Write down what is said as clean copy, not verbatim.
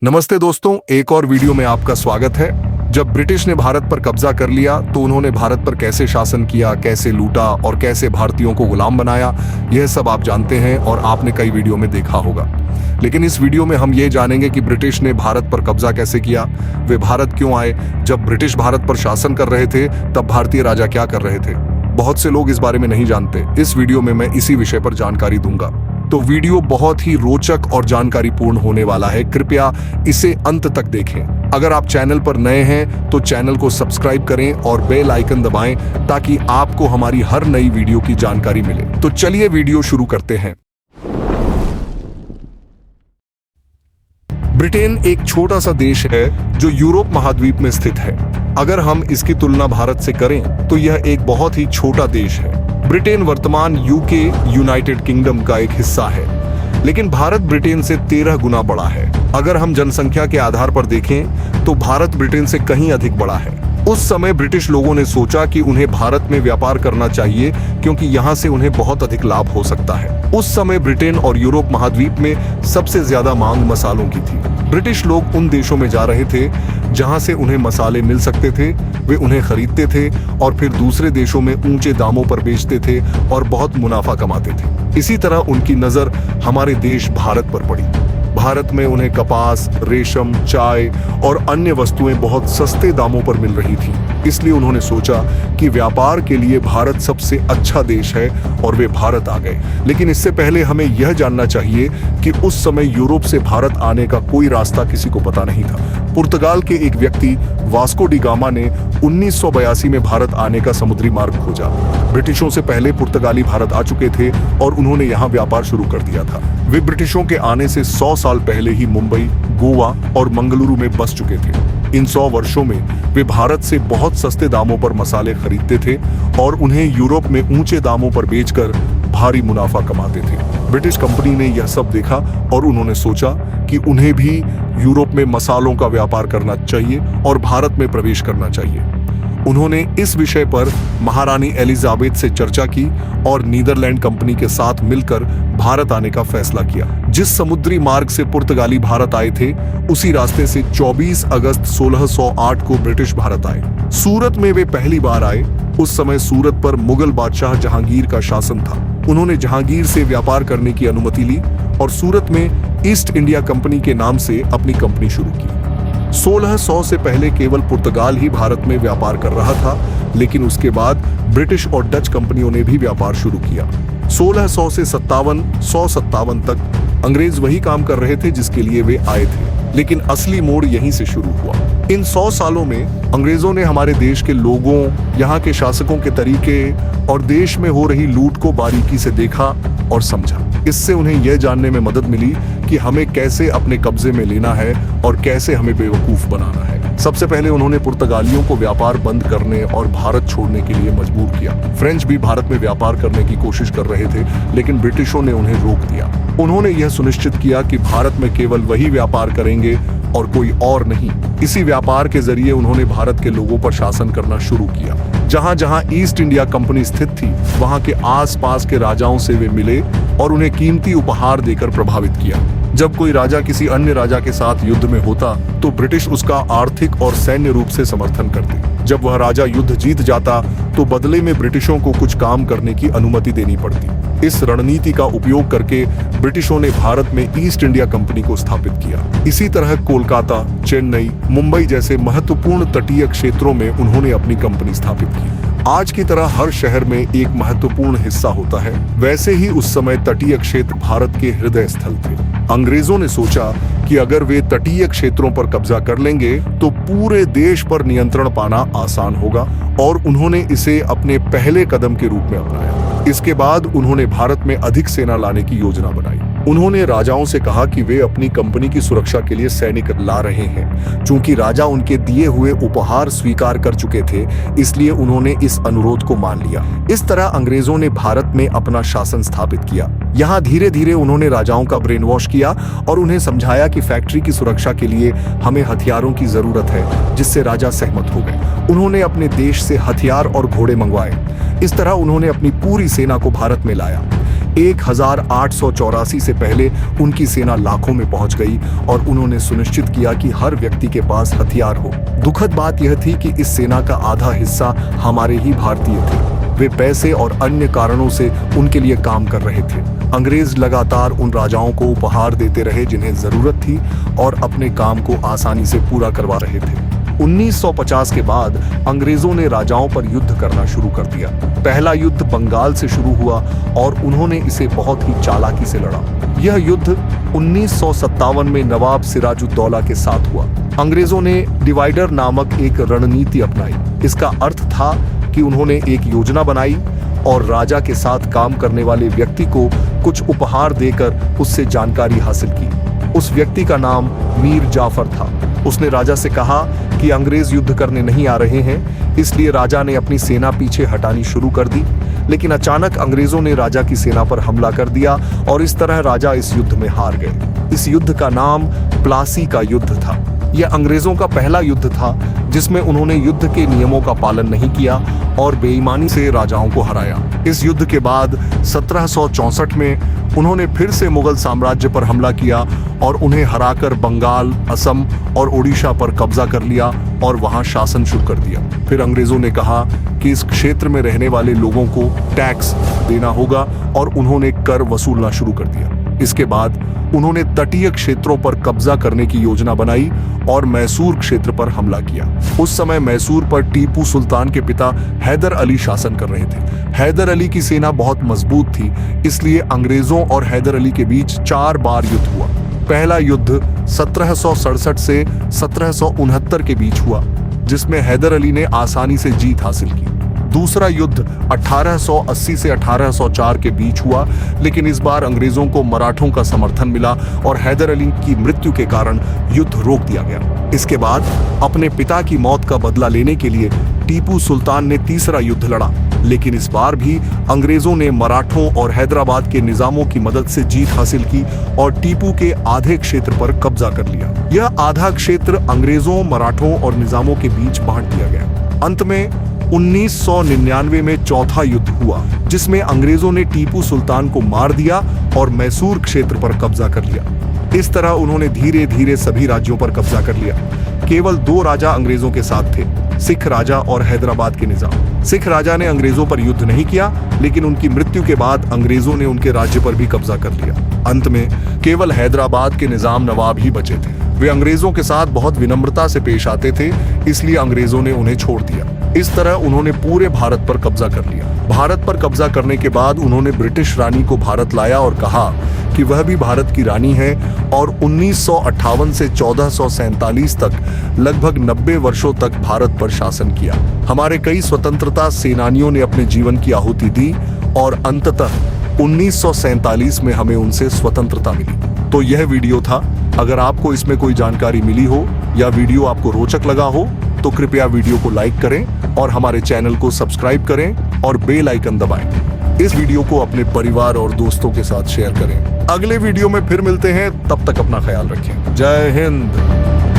नमस्ते दोस्तों, एक और वीडियो में आपका स्वागत है। जब ब्रिटिश ने भारत पर कब्जा कर लिया तो उन्होंने भारत पर कैसे शासन किया, कैसे लूटा और कैसे भारतीयों को गुलाम बनाया, यह सब आप जानते हैं और आपने कई वीडियो में देखा होगा। लेकिन इस वीडियो में हम ये जानेंगे कि ब्रिटिश ने भारत पर कब्जा कैसे किया, वे भारत क्यों आए, जब ब्रिटिश भारत पर शासन कर रहे थे तब भारतीय राजा क्या कर रहे थे। बहुत से लोग इस बारे में नहीं जानते। इस वीडियो में मैं इसी विषय पर जानकारी दूंगा, तो वीडियो बहुत ही रोचक और जानकारीपूर्ण होने वाला है। कृपया इसे अंत तक देखें। अगर आप चैनल पर नए हैं तो चैनल को सब्सक्राइब करें और बेल आइकन दबाएं ताकि आपको हमारी हर नई वीडियो की जानकारी मिले। तो चलिए वीडियो शुरू करते हैं। ब्रिटेन एक छोटा सा देश है जो यूरोप महाद्वीप में स्थित है। अगर हम इसकी तुलना भारत से करें तो यह एक बहुत ही छोटा देश है। ब्रिटेन वर्तमान यूके यूनाइटेड किंगडम का एक हिस्सा है, लेकिन भारत ब्रिटेन से 13 गुना बड़ा है। अगर हम जनसंख्या के आधार पर देखें तो भारत ब्रिटेन से कहीं अधिक बड़ा है। उस समय ब्रिटिश लोगों ने सोचा कि उन्हें भारत में व्यापार करना चाहिए क्योंकि यहाँ से उन्हें बहुत अधिक लाभ हो सकता है। उस समय ब्रिटेन और यूरोप महाद्वीप में सबसे ज्यादा मांग मसालों की थी। ब्रिटिश लोग उन देशों में जा रहे थे जहां से उन्हें मसाले मिल सकते थे, वे उन्हें खरीदते थे और फिर दूसरे देशों में ऊंचे दामों पर बेचते थे और बहुत मुनाफा कमाते थे। इसी तरह उनकी नजर हमारे देश भारत पर पड़ी। भारत में उन्हें कपास, रेशम, चाय और अन्य वस्तुएं बहुत सस्ते दामों पर मिल रही थी। इसलिए उन्होंने सोचा कि व्यापार के लिए भारत सबसे अच्छा देश है और वे भारत आ गए। लेकिन इससे पहले हमें यह जानना चाहिए कि उस समय यूरोप से भारत आने का कोई रास्ता किसी को पता नहीं था। पुर्तगाल के एक व्यक्ति वास्को डी गामा ने 1982 में भारत आने का समुद्री मार्ग खोजा। ब्रिटिशों से पहले पुर्तगाली भारत आ चुके थे और उन्होंने यहाँ व्यापार शुरू कर दिया था। वे ब्रिटिशों के आने से 100 साल पहले ही मुंबई, गोवा और मंगलुरु में बस चुके थे। इन 100 वर्षों में वे भारत से बहुत सस्ते दामों पर मसाले खरीदते थे और उन्हें यूरोप में ऊंचे दामों पर बेचकर भारी मुनाफा कमाते थे। ब्रिटिश कंपनी ने यह सब देखा और उन्होंने सोचा कि उन्हें भी यूरोप में मसालों का व्यापार करना चाहिए और भारत में प्रवेश करना चाहिए। उन्होंने इस विषय पर महारानी एलिजाबेथ से चर्चा की और नीदरलैंड कंपनी के साथ मिलकर भारत आने का फैसला किया। जिस समुद्री मार्ग से पुर्तगाली भारत आए थे, उसी रास्ते से 24 अगस्त 1608 को ब्रिटिश भारत आए। सूरत में वे पहली बार आए। उस समय सूरत पर मुगल बादशाह जहांगीर का शासन था। उन्होंने जहांगीर से व्यापार करने की अनुमति ली और सूरत में ईस्ट इंडिया कंपनी के नाम से अपनी कंपनी शुरू की। 1600 से पहले केवल पुर्तगाल ही भारत में व्यापार कर रहा था, लेकिन उसके बाद ब्रिटिश और डच कंपनियों ने भी व्यापार शुरू किया। 1600 से 157 तक अंग्रेज वही काम कर रहे थे जिसके लिए वे आए थे, लेकिन असली मोड़ यहीं से शुरू हुआ। इन 100 सालों में अंग्रेजों ने हमारे देश के लोगों, यहाँ के शासकों के तरीके और देश में हो रही लूट को बारीकी से देखा और समझा। इससे उन्हें यह जानने में मदद मिली कि हमें कैसे अपने कब्जे में लेना है और कैसे हमें बेवकूफ बनाना है। सबसे पहले उन्होंने पुर्तगालियों को व्यापार बंद करने और भारत छोड़ने के लिए मजबूर किया। फ्रेंच भी भारत में व्यापार करने की कोशिश कर रहे थे, लेकिन ब्रिटिशों ने उन्हें रोक दिया। उन्होंने यह सुनिश्चित किया कि भारत में केवल वही व्यापार करेंगे और कोई और नहीं। इसी व्यापार के जरिए उन्होंने भारत के लोगों पर शासन करना शुरू किया। जहां जहां ईस्ट इंडिया कंपनी स्थित थी, वहां के आसपास के राजाओं से वे मिले और उन्हें कीमती उपहार देकर प्रभावित किया। जब कोई राजा किसी अन्य राजा के साथ युद्ध में होता तो ब्रिटिश उसका आर्थिक और सैन्य रूप से समर्थन करते। जब वह राजा युद्ध जीत जाता तो बदले में ब्रिटिशों को कुछ काम करने की अनुमति देनी पड़ती। इस रणनीति का उपयोग करके ब्रिटिशों ने भारत में ईस्ट इंडिया कंपनी को स्थापित किया। इसी तरह कोलकाता, चेन्नई, मुंबई जैसे महत्वपूर्ण तटीय क्षेत्रों में उन्होंने अपनी कंपनी स्थापित की। आज की तरह हर शहर में एक महत्वपूर्ण हिस्सा होता है, वैसे ही उस समय तटीय क्षेत्र भारत के हृदय स्थल थे। अंग्रेजों ने सोचा कि अगर वे तटीय क्षेत्रों पर कब्जा कर लेंगे तो पूरे देश पर नियंत्रण पाना आसान होगा और उन्होंने इसे अपने पहले कदम के रूप में अपनाया। इसके बाद उन्होंने भारत में अधिक सेना लाने की योजना बनाई। उन्होंने राजाओं से कहा कि वे अपनी कंपनी की सुरक्षा के लिए सैनिक ला रहे हैं। चूंकि राजा उनके दिए हुए उपहार स्वीकार कर चुके थे, इसलिए उन्होंने इस अनुरोध को मान लिया। इस तरह अंग्रेजों ने भारत में अपना शासन स्थापित किया। यहाँ धीरे धीरे उन्होंने राजाओं का ब्रेन वॉश किया और उन्हें समझाया कि फैक्ट्री की सुरक्षा के लिए हमें हथियारों की जरूरत है, जिससे राजा सहमत हो गए। उन्होंने अपने देश से हथियार और घोड़े मंगवाए। इस तरह उन्होंने अपनी पूरी सेना को भारत में लाया। 1884 से पहले उनकी सेना लाखों में पहुंच गई और उन्होंने सुनिश्चित किया कि हर व्यक्ति के पास हथियार हो। दुखद बात यह थी कि इस सेना का आधा हिस्सा हमारे ही भारतीय थे। वे पैसे और अन्य कारणों से उनके लिए काम कर रहे थे। अंग्रेज लगातार उन राजाओं को उपहार देते रहे जिन्हें जरूरत थी और अपने काम को आसानी से पूरा करवा रहे थे। 1950 के बाद अंग्रेजों ने राजाओं पर युद्ध करना शुरू कर दिया। पहला युद्ध बंगाल से शुरू हुआ और उन्होंने इसे बहुत ही चालाकी से लड़ा। यह युद्ध 1957 में नवाब सिराजुद्दौला के साथ हुआ। अंग्रेजों ने डिवाइडर नामक एक रणनीति अपनाई। इसका अर्थ था कि उन्होंने एक योजना बनाई और राजा के साथ काम करने वाले व्यक्ति को कुछ उपहार देकर उससे जानकारी हासिल की। उस व्यक्ति का नाम मीर जाफर था। उसने राजा से कहा कि अंग्रेज युद्ध करने नहीं आ रहे हैं, इसलिए राजा ने अपनी सेना पीछे हटानी शुरू कर दी। लेकिन अचानक अंग्रेजों ने राजा की सेना पर हमला कर दिया और इस तरह राजा इस युद्ध में हार गए। इस युद्ध का नाम प्लासी का युद्ध था। यह अंग्रेजों का पहला युद्ध था जिसमें उन्होंने युद्ध के नियमों का पालन नहीं किया और बेईमानी से राजाओं को हराया। इस युद्ध के बाद 1764 में उन्होंने फिर से मुगल साम्राज्य पर हमला किया और उन्हें हराकर बंगाल, असम और ओडिशा पर कब्जा कर लिया और वहां शासन शुरू कर दिया। फिर अंग्रेजों ने कहा कि इस क्षेत्र में रहने वाले लोगों को टैक्स देना होगा और उन्होंने कर वसूलना शुरू कर दिया। इसके बाद उन्होंने तटीय क्षेत्रों पर कब्जा करने की योजना बनाई और मैसूर क्षेत्र पर हमला किया। उस समय मैसूर पर टीपू सुल्तान के पिता हैदर अली शासन कर रहे थे। हैदर अली की सेना बहुत मजबूत थी, इसलिए अंग्रेजों और हैदर अली के बीच 4 बार युद्ध हुआ। पहला युद्ध 1767 से 1769 के बीच हुआ, जिसमें हैदर अली ने आसानी से जीत हासिल की। दूसरा युद्ध 1880 से 1804 के बीच हुआ, लेकिन इस बार अंग्रेजों को मराठों का समर्थन मिला और हैदर अली की मृत्यु के कारण युद्ध रोक दिया गया। इसके बाद अपने पिता की मौत का बदला लेने के लिए टीपू सुल्तान ने तीसरा युद्ध लड़ा, लेकिन इस बार भी अंग्रेजों ने मराठों और हैदराबाद के निजामों की मदद से जीत हासिल की और टीपू के आधे क्षेत्र पर कब्जा कर लिया। यह आधा क्षेत्र अंग्रेजों, मराठों और निजामों के बीच बांट दिया गया। अंत में 1999 में चौथा युद्ध हुआ, जिसमें अंग्रेजों ने टीपू सुल्तान को मार दिया और मैसूर क्षेत्र पर कब्जा कर लिया। इस तरह उन्होंने धीरे धीरे सभी राज्यों पर कब्जा कर लिया। केवल 2 राजा अंग्रेजों के साथ थे, सिख राजा और हैदराबाद के निजाम। सिख राजा ने अंग्रेजों पर युद्ध नहीं किया, लेकिन उनकी मृत्यु के बाद अंग्रेजों ने उनके राज्य पर भी कब्जा कर लिया। अंत में केवल हैदराबाद के निजाम नवाब ही बचे थे। वे अंग्रेजों के साथ बहुत विनम्रता से पेश आते थे, इसलिए अंग्रेजों ने उन्हें छोड़ दिया। इस तरह उन्होंने पूरे भारत पर कब्जा कर लिया। भारत पर कब्जा करने के बाद उन्होंने ब्रिटिश रानी को भारत लाया और कहा कि वह भी भारत की रानी है और 1958 से 1447 तक लगभग 90 वर्षों तक भारत पर शासन किया। हमारे कई स्वतंत्रता सेनानियों ने अपने जीवन की आहुति दी और अंततः 1947 में हमें उनसे स्वतंत्रता मिली। तो यह वीडियो था। अगर आपको इसमें कोई जानकारी मिली हो या वीडियो आपको रोचक लगा हो तो कृपया वीडियो को लाइक करें और हमारे चैनल को सब्सक्राइब करें और बेल आइकन दबाएं। इस वीडियो को अपने परिवार और दोस्तों के साथ शेयर करें। अगले वीडियो में फिर मिलते हैं, तब तक अपना ख्याल रखें। जय हिंद।